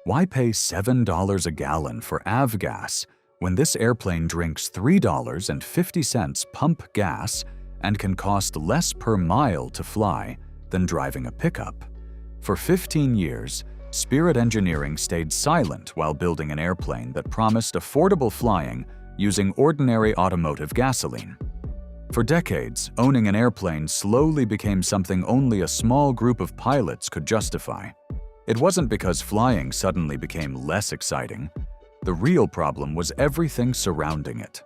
Why pay $7 a gallon for AvGas when this airplane drinks $3.50 pump gas and can cost less per mile to fly than driving a pickup? For 15 years, Spirit Engineering stayed silent while building an airplane that promised affordable flying using ordinary automotive gasoline. For decades, owning an airplane slowly became something only a small group of pilots could justify. It wasn't because flying suddenly became less exciting. The real problem was everything surrounding it.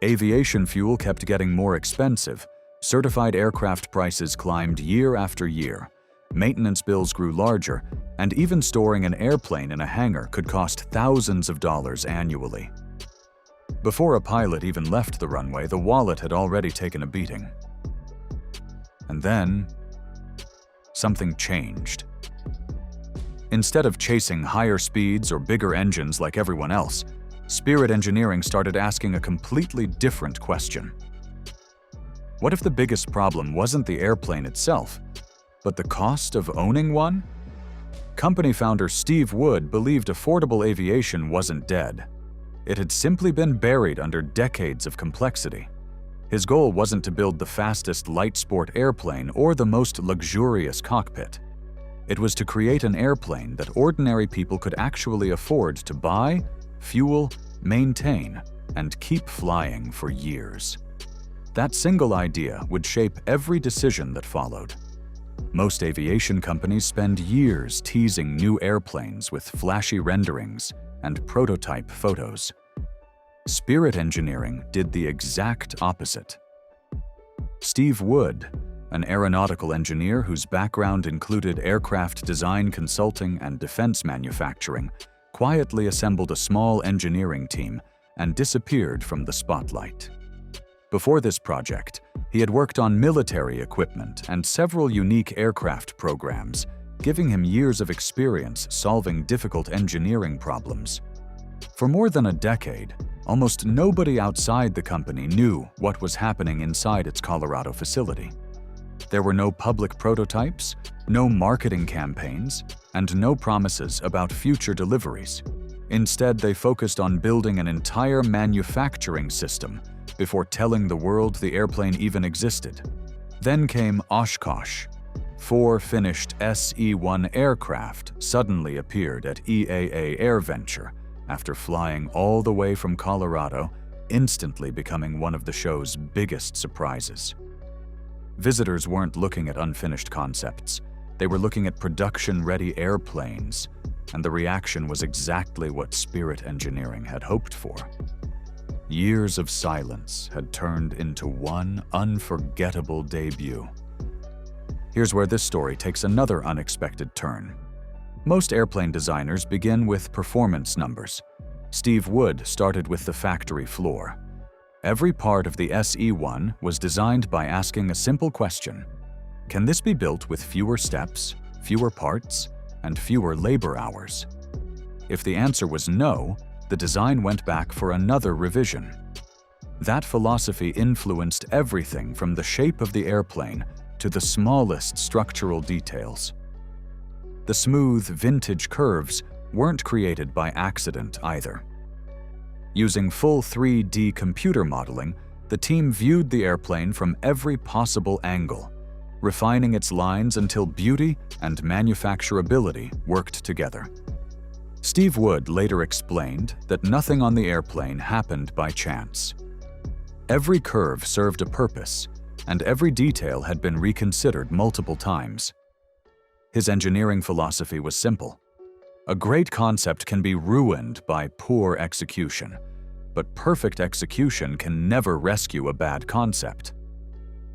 Aviation fuel kept getting more expensive. Certified aircraft prices climbed year after year. Maintenance bills grew larger, and even storing an airplane in a hangar could cost thousands of dollars annually. Before a pilot even left the runway, the wallet had already taken a beating. And then, something changed. Instead of chasing higher speeds or bigger engines like everyone else, Spirit Engineering started asking a completely different question. What if the biggest problem wasn't the airplane itself, but the cost of owning one? Company founder Steve Wood believed affordable aviation wasn't dead. It had simply been buried under decades of complexity. His goal wasn't to build the fastest light sport airplane or the most luxurious cockpit. It was to create an airplane that ordinary people could actually afford to buy, fuel, maintain, and keep flying for years. That single idea would shape every decision that followed. Most aviation companies spend years teasing new airplanes with flashy renderings and prototype photos. Spirit Engineering did the exact opposite. Steve Wood, an aeronautical engineer whose background included aircraft design consulting and defense manufacturing, quietly assembled a small engineering team and disappeared from the spotlight. Before this project, he had worked on military equipment and several unique aircraft programs, giving him years of experience solving difficult engineering problems. For more than a decade, almost nobody outside the company knew what was happening inside its Colorado facility. There were no public prototypes, no marketing campaigns, and no promises about future deliveries. Instead, they focused on building an entire manufacturing system before telling the world the airplane even existed. Then came Oshkosh. 4 finished SE-1 aircraft suddenly appeared at EAA AirVenture after flying all the way from Colorado, instantly becoming one of the show's biggest surprises. Visitors weren't looking at unfinished concepts. They were looking at production-ready airplanes, and the reaction was exactly what Spirit Engineering had hoped for. Years of silence had turned into one unforgettable debut. Here's where this story takes another unexpected turn. Most airplane designers begin with performance numbers. Steve Wood started with the factory floor. Every part of the SE-1 was designed by asking a simple question: can this be built with fewer steps, fewer parts, and fewer labor hours? If the answer was no, the design went back for another revision. That philosophy influenced everything from the shape of the airplane to the smallest structural details. The smooth, vintage curves weren't created by accident either. Using full 3D computer modeling, the team viewed the airplane from every possible angle, refining its lines until beauty and manufacturability worked together. Steve Wood later explained that nothing on the airplane happened by chance. Every curve served a purpose, and every detail had been reconsidered multiple times. His engineering philosophy was simple. A great concept can be ruined by poor execution, but perfect execution can never rescue a bad concept.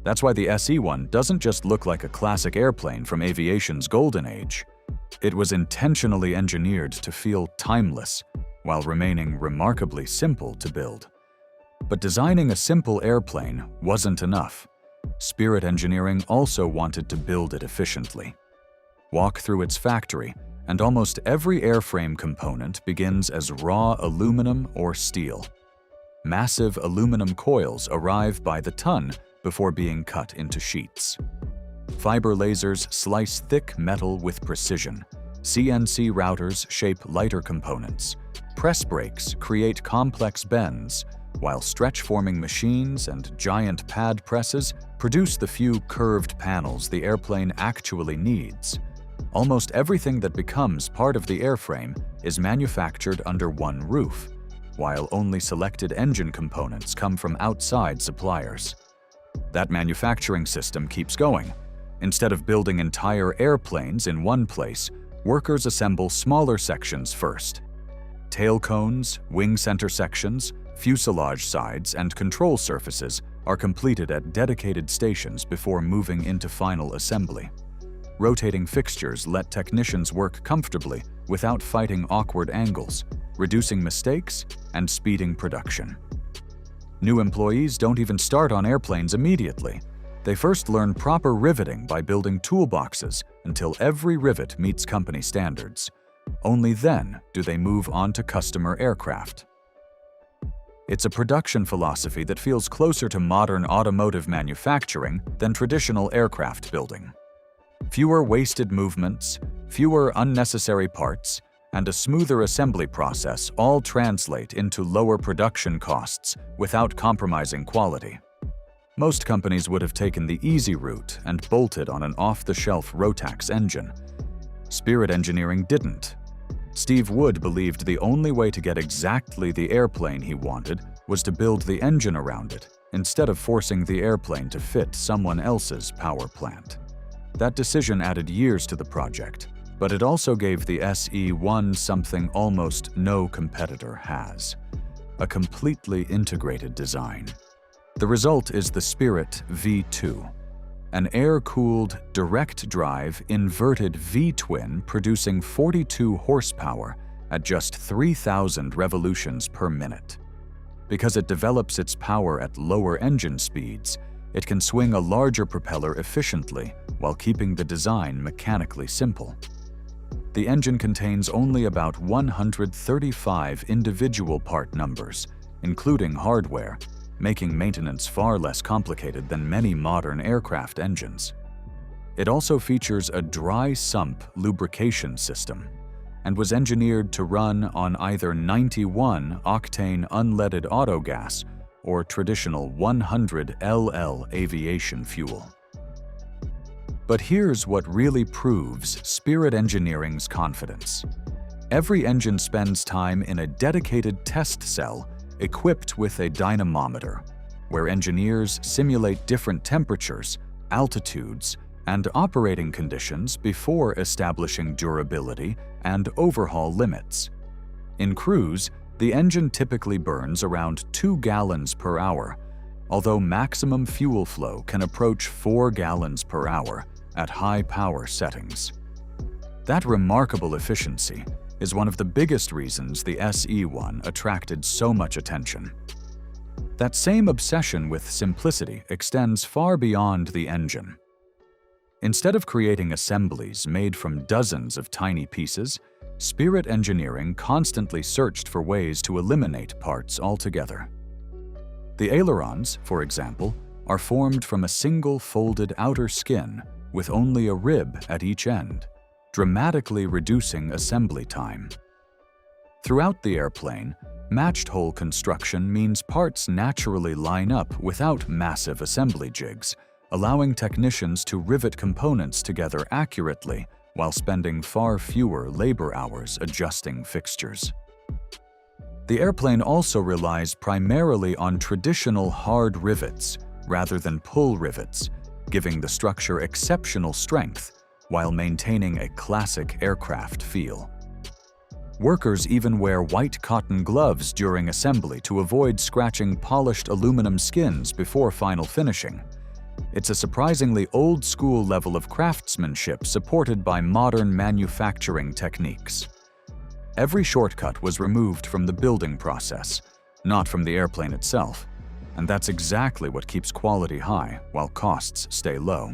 That's why the SE-1 doesn't just look like a classic airplane from aviation's golden age. It was intentionally engineered to feel timeless, while remaining remarkably simple to build. But designing a simple airplane wasn't enough. Spirit Engineering also wanted to build it efficiently. Walk through its factory, and almost every airframe component begins as raw aluminum or steel. Massive aluminum coils arrive by the ton before being cut into sheets. Fiber lasers slice thick metal with precision, CNC routers shape lighter components. Press brakes create complex bends, while stretch-forming machines and giant pad presses produce the few curved panels the airplane actually needs. Almost everything that becomes part of the airframe is manufactured under one roof, while only selected engine components come from outside suppliers. That manufacturing system keeps going. Instead of building entire airplanes in one place, workers assemble smaller sections first. Tail cones, wing center sections, fuselage sides, and control surfaces are completed at dedicated stations before moving into final assembly. Rotating fixtures let technicians work comfortably without fighting awkward angles, reducing mistakes and speeding production. New employees don't even start on airplanes immediately. They first learn proper riveting by building toolboxes until every rivet meets company standards. Only then do they move on to customer aircraft. It's a production philosophy that feels closer to modern automotive manufacturing than traditional aircraft building. Fewer wasted movements, fewer unnecessary parts, and a smoother assembly process all translate into lower production costs without compromising quality. Most companies would have taken the easy route and bolted on an off-the-shelf Rotax engine. Spirit Engineering didn't. Steve Wood believed the only way to get exactly the airplane he wanted was to build the engine around it, instead of forcing the airplane to fit someone else's power plant. That decision added years to the project, but it also gave the SE-1 something almost no competitor has: a completely integrated design. The result is the Spirit V2, an air-cooled, direct-drive, inverted V-twin producing 42 horsepower at just 3,000 revolutions per minute. Because it develops its power at lower engine speeds, it can swing a larger propeller efficiently while keeping the design mechanically simple. The engine contains only about 135 individual part numbers, including hardware, making maintenance far less complicated than many modern aircraft engines. It also features a dry sump lubrication system and was engineered to run on either 91-octane unleaded autogas or traditional 100 LL aviation fuel. But here's what really proves Spirit Engineering's confidence. Every engine spends time in a dedicated test cell equipped with a dynamometer, where engineers simulate different temperatures, altitudes, and operating conditions before establishing durability and overhaul limits. In cruise, the engine typically burns around 2 gallons per hour, although maximum fuel flow can approach 4 gallons per hour at high power settings. That remarkable efficiency is one of the biggest reasons the SE-1 attracted so much attention. That same obsession with simplicity extends far beyond the engine. Instead of creating assemblies made from dozens of tiny pieces, Spirit Engineering constantly searched for ways to eliminate parts altogether. The ailerons, for example, are formed from a single folded outer skin with only a rib at each end, dramatically reducing assembly time. Throughout the airplane, matched hole construction means parts naturally line up without massive assembly jigs, allowing technicians to rivet components together accurately while spending far fewer labor hours adjusting fixtures. The airplane also relies primarily on traditional hard rivets rather than pull rivets, giving the structure exceptional strength while maintaining a classic aircraft feel. Workers even wear white cotton gloves during assembly to avoid scratching polished aluminum skins before final finishing. It's a surprisingly old-school level of craftsmanship supported by modern manufacturing techniques. Every shortcut was removed from the building process, not from the airplane itself, and that's exactly what keeps quality high while costs stay low.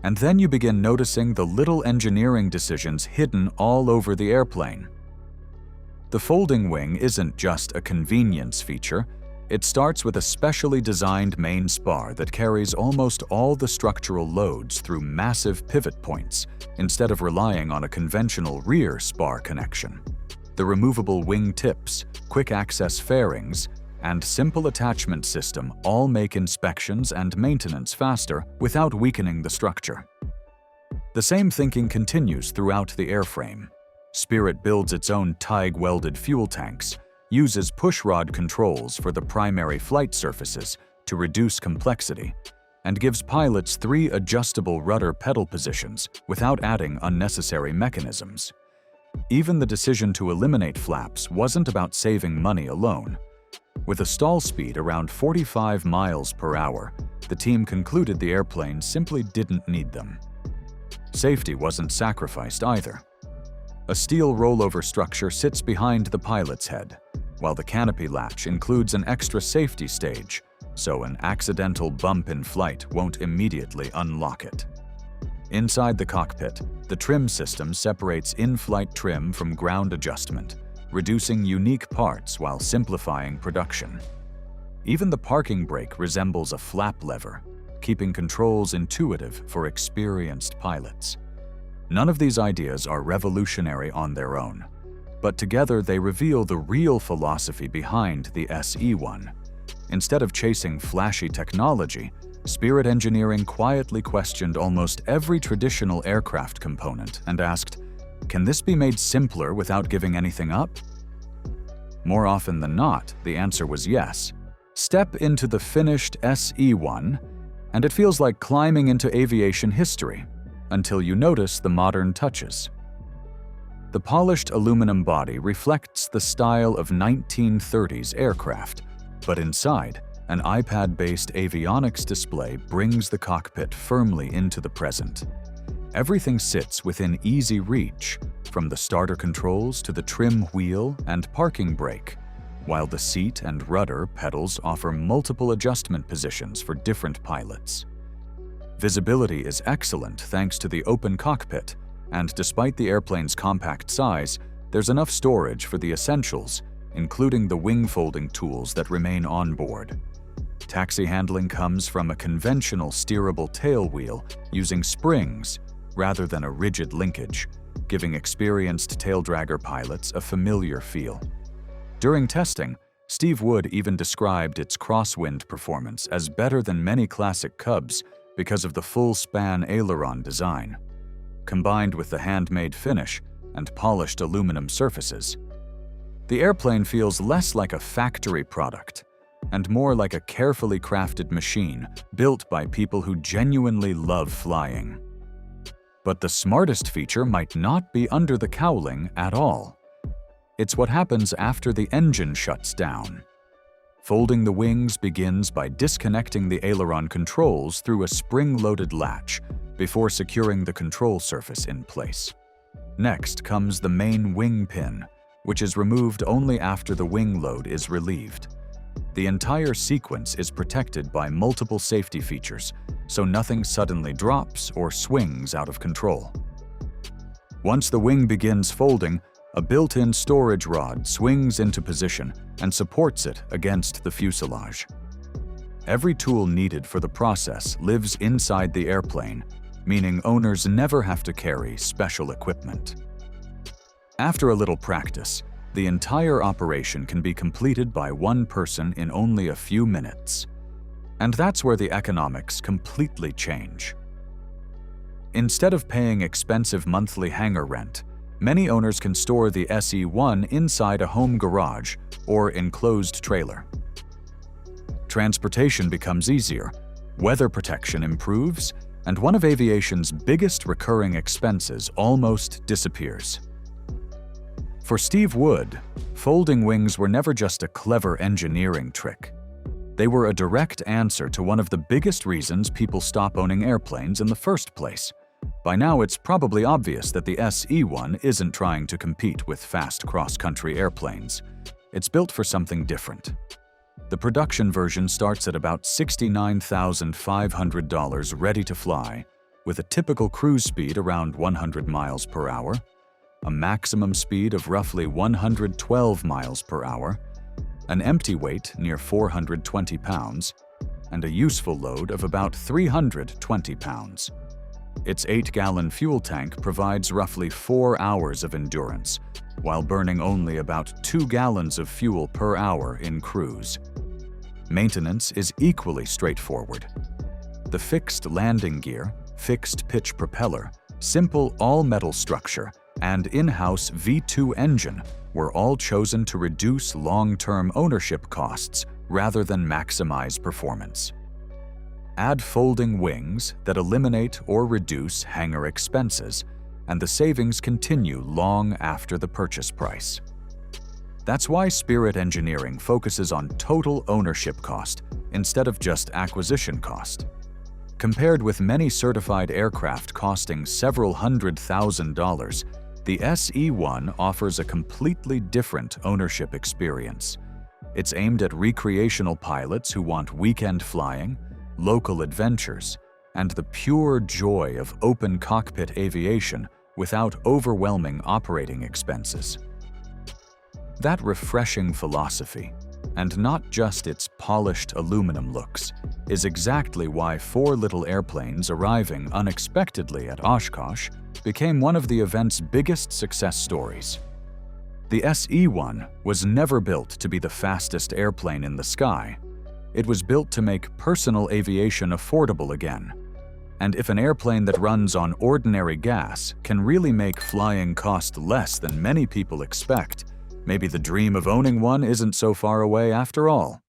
And then you begin noticing the little engineering decisions hidden all over the airplane. The folding wing isn't just a convenience feature, It starts with a specially designed main spar that carries almost all the structural loads through massive pivot points, instead of relying on a conventional rear spar connection. The removable wing tips, quick-access fairings, and simple attachment system all make inspections and maintenance faster without weakening the structure. The same thinking continues throughout the airframe. Spirit builds its own TIG-welded fuel tanks, uses pushrod controls for the primary flight surfaces to reduce complexity, and gives pilots 3 adjustable rudder pedal positions without adding unnecessary mechanisms. Even the decision to eliminate flaps wasn't about saving money alone. With a stall speed around 45 miles per hour, the team concluded the airplane simply didn't need them. Safety wasn't sacrificed either. A steel rollover structure sits behind the pilot's head, while the canopy latch includes an extra safety stage, so an accidental bump in flight won't immediately unlock it. Inside the cockpit, the trim system separates in-flight trim from ground adjustment, reducing unique parts while simplifying production. Even the parking brake resembles a flap lever, keeping controls intuitive for experienced pilots. None of these ideas are revolutionary on their own, but together they reveal the real philosophy behind the SE-1. Instead of chasing flashy technology, Spirit Engineering quietly questioned almost every traditional aircraft component and asked, "Can this be made simpler without giving anything up?" More often than not, the answer was yes. Step into the finished SE-1, and it feels like climbing into aviation history, until you notice the modern touches. The polished aluminum body reflects the style of 1930s aircraft, but inside, an iPad-based avionics display brings the cockpit firmly into the present. Everything sits within easy reach, from the starter controls to the trim wheel and parking brake, while the seat and rudder pedals offer multiple adjustment positions for different pilots. Visibility is excellent thanks to the open cockpit, and despite the airplane's compact size, there's enough storage for the essentials, including the wing folding tools that remain on board. Taxi handling comes from a conventional steerable tail wheel using springs rather than a rigid linkage, giving experienced taildragger pilots a familiar feel. During testing, Steve Wood even described its crosswind performance as better than many classic Cubs because of the full-span aileron design. Combined with the handmade finish and polished aluminum surfaces, the airplane feels less like a factory product and more like a carefully crafted machine built by people who genuinely love flying. But the smartest feature might not be under the cowling at all. It's what happens after the engine shuts down. Folding the wings begins by disconnecting the aileron controls through a spring-loaded latch before securing the control surface in place. Next comes the main wing pin, which is removed only after the wing load is relieved. The entire sequence is protected by multiple safety features, so nothing suddenly drops or swings out of control. Once the wing begins folding, a built-in storage rod swings into position and supports it against the fuselage. Every tool needed for the process lives inside the airplane, meaning owners never have to carry special equipment. After a little practice, the entire operation can be completed by one person in only a few minutes. And that's where the economics completely change. Instead of paying expensive monthly hangar rent, many owners can store the SE-1 inside a home garage or enclosed trailer. Transportation becomes easier, weather protection improves, and one of aviation's biggest recurring expenses almost disappears. For Steve Wood, folding wings were never just a clever engineering trick. They were a direct answer to one of the biggest reasons people stop owning airplanes in the first place. By now, it's probably obvious that the SE-1 isn't trying to compete with fast cross-country airplanes. It's built for something different. The production version starts at about $69,500 ready to fly, with a typical cruise speed around 100 miles per hour, a maximum speed of roughly 112 miles per hour, an empty weight near 420 pounds, and a useful load of about 320 pounds. Its 8-gallon fuel tank provides roughly 4 hours of endurance, while burning only about 2 gallons of fuel per hour in cruise. Maintenance is equally straightforward. The fixed landing gear, fixed pitch propeller, simple all-metal structure, and in-house V2 engine were all chosen to reduce long-term ownership costs rather than maximize performance. Add folding wings that eliminate or reduce hangar expenses, and the savings continue long after the purchase price. That's why Spirit Engineering focuses on total ownership cost instead of just acquisition cost. Compared with many certified aircraft costing several $100,000, the SE-1 offers a completely different ownership experience. It's aimed at recreational pilots who want weekend flying, local adventures, and the pure joy of open-cockpit aviation without overwhelming operating expenses. That refreshing philosophy, and not just its polished aluminum looks, is exactly why 4 little airplanes arriving unexpectedly at Oshkosh became one of the event's biggest success stories. The SE-1 was never built to be the fastest airplane in the sky. It was built to make personal aviation affordable again. And if an airplane that runs on ordinary gas can really make flying cost less than many people expect, maybe the dream of owning one isn't so far away after all.